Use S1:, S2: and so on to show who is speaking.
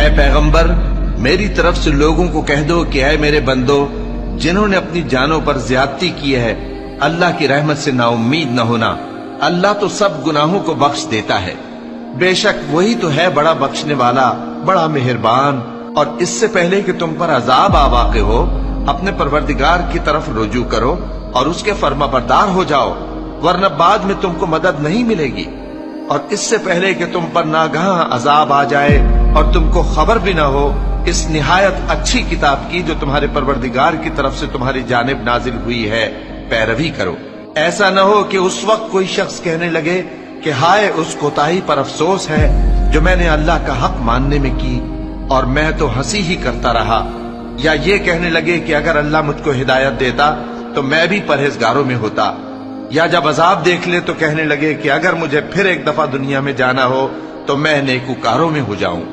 S1: اے پیغمبر میری طرف سے لوگوں کو کہہ دو کہ اے میرے بندو جنہوں نے اپنی جانوں پر زیادتی کی ہے اللہ کی رحمت سے نا امید نہ ہونا، اللہ تو سب گناہوں کو بخش دیتا ہے، بے شک وہی تو ہے بڑا بخشنے والا بڑا مہربان۔ اور اس سے پہلے کہ تم پر عذاب آ واقع ہو اپنے پروردگار کی طرف رجوع کرو اور اس کے فرما بردار ہو جاؤ، ورنہ بعد میں تم کو مدد نہیں ملے گی۔ اور اس سے پہلے کہ تم پر ناگہاں عذاب آ جائے اور تم کو خبر بھی نہ ہو اس نہایت اچھی کتاب کی جو تمہارے پروردگار کی طرف سے تمہاری جانب نازل ہوئی ہے پیروی کرو۔ ایسا نہ ہو کہ اس وقت کوئی شخص کہنے لگے کہ ہائے اس کوتاہی پر افسوس ہے جو میں نے اللہ کا حق ماننے میں کی اور میں تو ہنسی ہی کرتا رہا، یا یہ کہنے لگے کہ اگر اللہ مجھ کو ہدایت دیتا تو میں بھی پرہیزگاروں میں ہوتا، یا جب عذاب دیکھ لے تو کہنے لگے کہ اگر مجھے پھر ایک دفعہ دنیا میں جانا ہو تو میں نیکوکاروں میں ہو جاؤں۔